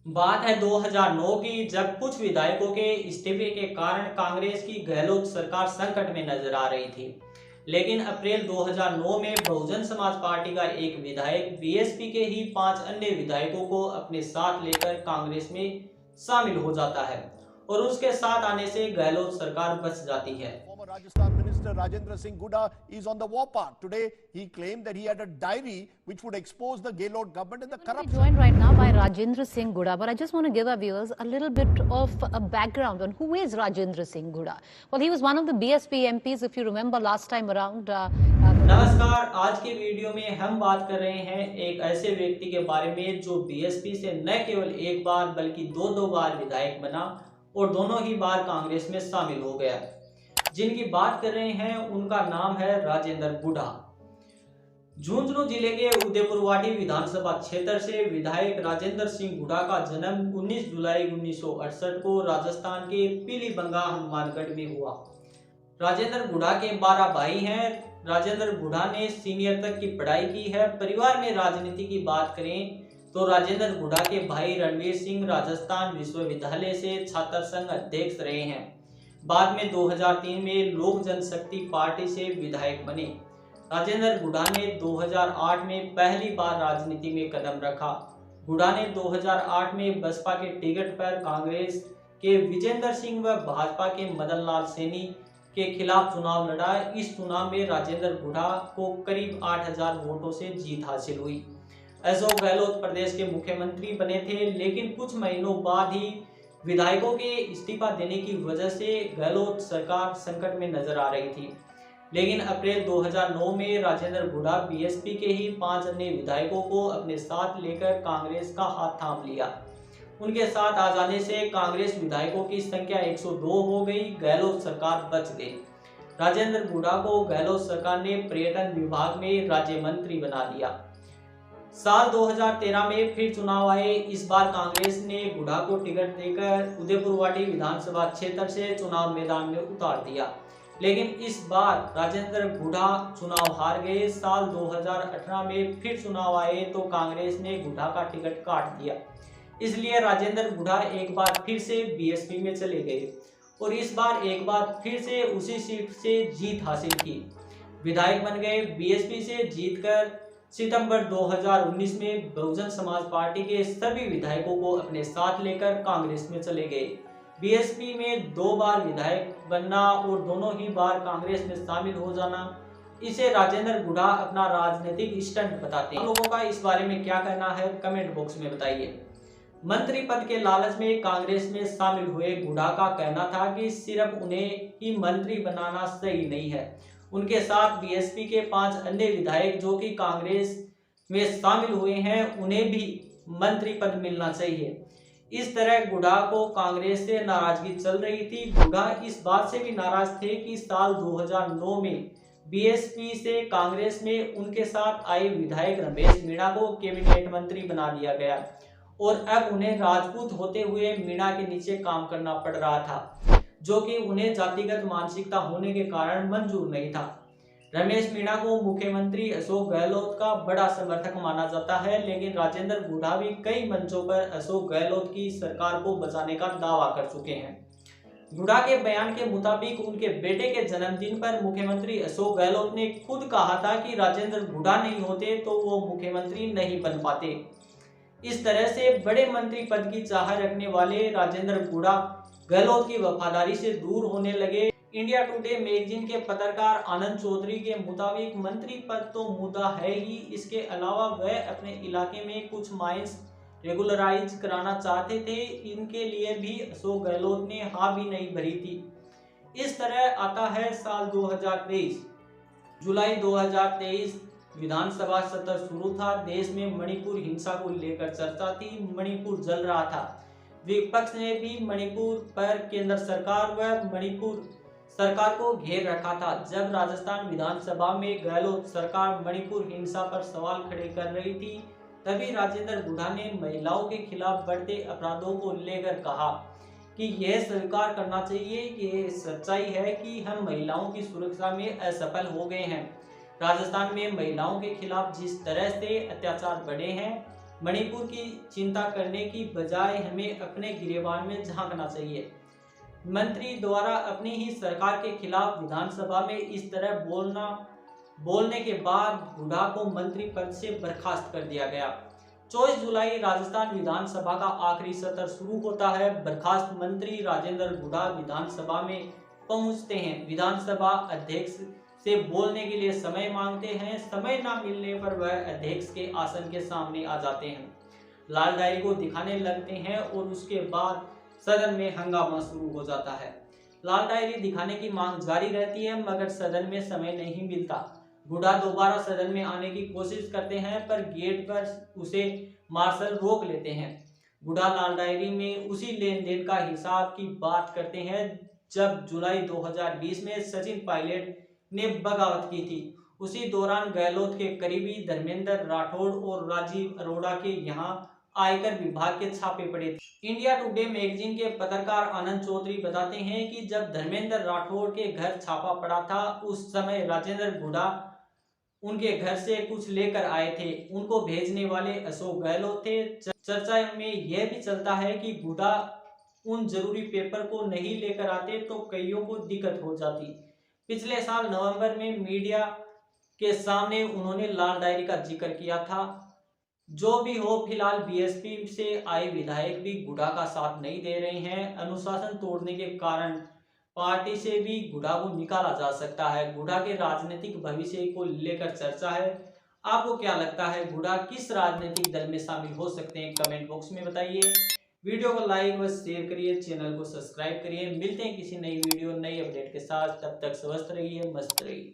बात है 2009 की, जब कुछ विधायकों के इस्तीफे के कारण कांग्रेस की गहलोत सरकार संकट में नजर आ रही थी। लेकिन अप्रैल 2009 में बहुजन समाज पार्टी का एक विधायक बीएसपी के ही 5 अन्य विधायकों को अपने साथ लेकर कांग्रेस में शामिल हो जाता है और उसके साथ आने से गहलोत सरकार बच जाती है। Former Rajasthan Minister Rajendra Singh Guda is on the warpath. Today, he claimed that he had a diary which would expose the Gehlot government and the corruption. We're joined right now by Rajendra Singh Guda, but I just want to give our viewers a little bit of a background on who is Rajendra Singh Guda. Well, he was one of the BSP MPs, if you remember last time around. नमस्कार, आज के video में हम बात कर रहे हैं एक ऐसे व्यक्ति के बारे में जो बीएसपी से न केवल एक बार बल्कि दो बार विधायक बना और दोनों ही बार कांग्रेस में शामिल हो गया। जिनकी बात कर रहे हैं उनका नाम है राजेंद्र गुढ़ा। झुंझुनू जिले के उदयपुरवाटी विधानसभा क्षेत्र से विधायक राजेंद्र सिंह गुढ़ा का जन्म 19 जुलाई 1968 को राजस्थान के पीलीबंगा हनुमानगढ़ में हुआ। राजेंद्र गुढ़ा के 12 भाई हैं। राजेंद्र गुढ़ा ने सीनियर तक की पढ़ाई की है। परिवार में राजनीति की बात करें तो राजेंद्र गुढ़ा के भाई रणवीर सिंह राजस्थान विश्वविद्यालय से छात्र संघ अध्यक्ष रहे हैं। बाद में 2003 में लोक जनशक्ति पार्टी से विधायक बने। राजेंद्र गुढ़ा ने 2008 में पहली बार राजनीति में कदम रखा। गुढ़ा ने 2008 में बसपा के टिकट पर कांग्रेस के विजेंद्र सिंह व भाजपा के मदन लाल सैनी के खिलाफ चुनाव लड़ा। इस चुनाव में राजेंद्र गुढ़ा को करीब 8000 वोटों से जीत हासिल हुई। अशोक गहलोत प्रदेश के मुख्यमंत्री बने थे, लेकिन कुछ महीनों बाद ही विधायकों के इस्तीफा देने की वजह से गहलोत सरकार संकट में नजर आ रही थी। लेकिन अप्रैल 2009 में राजेंद्र गुढ़ा बीएसपी के ही 5 अन्य विधायकों को अपने साथ लेकर कांग्रेस का हाथ थाम लिया। उनके साथ आ जाने से कांग्रेस विधायकों की संख्या 102 हो गई। गहलोत सरकार बच गई। राजेंद्र गुढ़ा को गहलोत सरकार ने पर्यटन विभाग में राज्य मंत्री बना दिया। साल 2013 में फिर चुनाव आए। इस बार कांग्रेस ने गुढ़ा को टिकट देकर उदयपुरवाटी विधानसभा क्षेत्र से चुनाव मैदान में उतार दिया, लेकिन इस बार राजेंद्र गुढ़ा चुनाव हार गए। साल 2018 में फिर चुनाव आए तो कांग्रेस ने गुढ़ा का टिकट काट दिया। इसलिए राजेंद्र गुढ़ा एक बार फिर से बीएसपी में चले गए और इस बार एक बार फिर से उसी सीट से जीत हासिल की। विधायक बन गए। बीएसपी से जीतकर सितंबर 2019 में बहुजन समाज पार्टी के सभी विधायकों को अपने साथ लेकर कांग्रेस में चले गए। बीएसपी में 2 बार विधायक बनना और दोनों ही बार कांग्रेस में शामिल हो जाना, इसे राजेंद्र गुढ़ा अपना राजनीतिक स्टंट बताते हैं। आप लोगों का इस बारे में क्या कहना है, कमेंट बॉक्स में बताइए। मंत्री पद के लालच में कांग्रेस में शामिल हुए गुढ़ा का कहना था कि सिर्फ उन्हें ही मंत्री बनाना सही नहीं है, उनके साथ बीएसपी के 5 अन्य विधायक जो कि कांग्रेस में शामिल हुए हैं उन्हें भी मंत्री पद मिलना चाहिए। इस तरह गुढ़ा को कांग्रेस से नाराजगी चल रही थी। गुढ़ा इस बात से भी नाराज थे कि साल 2009 में बीएसपी से कांग्रेस में उनके साथ आए विधायक रमेश मीणा को कैबिनेट मंत्री बना दिया गया और अब उन्हें राजपूत होते हुए मीणा के नीचे काम करना पड़ रहा था, जो कि उन्हें जातिगत मानसिकता होने के कारण मंजूर नहीं था। रमेश मीणा को मुख्यमंत्री अशोक गहलोत का बड़ा समर्थक माना जाता है, लेकिन राजेंद्र गुढ़ा भी कई मंचों पर अशोक गहलोत की सरकार को बचाने का दावा कर चुके हैं। गुढ़ा के बयान के मुताबिक उनके बेटे के जन्मदिन पर मुख्यमंत्री अशोक गहलोत ने खुद कहा था कि राजेंद्र गुढ़ा नहीं होते तो वो मुख्यमंत्री नहीं बन पाते। इस तरह से बड़े मंत्री पद की चाह रखने वाले राजेंद्र गुढ़ा गहलोत की वफादारी से दूर होने लगे। इंडिया टुडे मैगजीन के पत्रकार आनंद चौधरी के मुताबिक मंत्री पद तो मुद्दा है ही, इसके अलावा वह अपने इलाके में कुछ माइंस रेगुलराइज कराना चाहते थे। इनके लिए भी अशोक गहलोत ने हाँ भी नहीं भरी थी। इस तरह आता है साल 2023। जुलाई 2023 विधानसभा सत्र शुरू था। देश में मणिपुर हिंसा को लेकर चर्चा थी। मणिपुर जल रहा था। विपक्ष ने भी मणिपुर पर केंद्र सरकार व मणिपुर सरकार को घेर रखा था। जब राजस्थान विधानसभा में गहलोत सरकार मणिपुर हिंसा पर सवाल खड़े कर रही थी, तभी राजेंद्र गुढ़ा ने महिलाओं के खिलाफ बढ़ते अपराधों को लेकर कहा कि यह स्वीकार करना चाहिए कि यह सच्चाई है कि हम महिलाओं की सुरक्षा में असफल हो गए हैं। राजस्थान में महिलाओं के खिलाफ जिस तरह से अत्याचार बढ़े हैं, मणिपुर की चिंता करने की बजाय हमें अपने गिरेबान में झांकना चाहिए। मंत्री द्वारा अपनी ही सरकार के खिलाफ विधानसभा में इस तरह बोलने के बाद हुड्डा को मंत्री पद से बर्खास्त कर दिया गया। 24 जुलाई राजस्थान विधानसभा का आखिरी सत्र शुरू होता है। बर्खास्त मंत्री राजेंद्र हुड्डा विधानसभा में पहुंचते हैं। विधानसभा अध्यक्ष से बोलने के लिए समय मांगते हैं। समय न मिलने पर वह अध्यक्ष के आसन के सामने आ जाते हैं, लाल डायरी को दिखाने लगते हैं और उसके बाद सदन में हंगामा शुरू हो जाता है। लाल डायरी दिखाने की मांग जारी रहती है मगर सदन में समय नहीं मिलता। हुड्डा दोबारा सदन में आने की कोशिश करते हैं पर गेट पर उसे मार्शल रोक लेते हैं। हुड्डा लाल डायरी में उसी लेन देन का हिसाब की बात करते हैं जब जुलाई 2020 में सचिन पायलट ने बगावत की थी। उसी दौरान गहलोत के करीबी धर्मेंद्र राठौड़ और राजीव अरोड़ा के यहाँ आयकर विभाग के छापे पड़े थे। इंडिया टुडे मैगजीन के पत्रकार आनंद चौधरी बताते हैं कि जब धर्मेंद्र राठौड़ के घर छापा पड़ा था उस समय राजेंद्र हुड्डा उनके घर से कुछ लेकर आए थे। उनको भेजने वाले अशोक गहलोत थे। चर्चा में यह भी चलता है कि हुड्डा उन जरूरी पेपर को नहीं लेकर आते तो कईयों को दिक्कत हो जाती। पिछले साल नवंबर में मीडिया के सामने उन्होंने लाल डायरी का जिक्र किया था। जो भी हो, फिलहाल बीएसपी से आए विधायक भी हुड्डा का साथ नहीं दे रहे हैं। अनुशासन तोड़ने के कारण पार्टी से भी हुड्डा को निकाला जा सकता है। हुड्डा के राजनीतिक भविष्य को लेकर चर्चा है। आपको क्या लगता है, हुड्डा किस राजनीतिक दल में शामिल हो सकते हैं? कमेंट बॉक्स में बताइए। वीडियो को लाइक व शेयर करिए, चैनल को सब्सक्राइब करिए। मिलते हैं किसी नई वीडियो नई अपडेट के साथ। तब तक स्वस्थ रहिए, मस्त रहिए।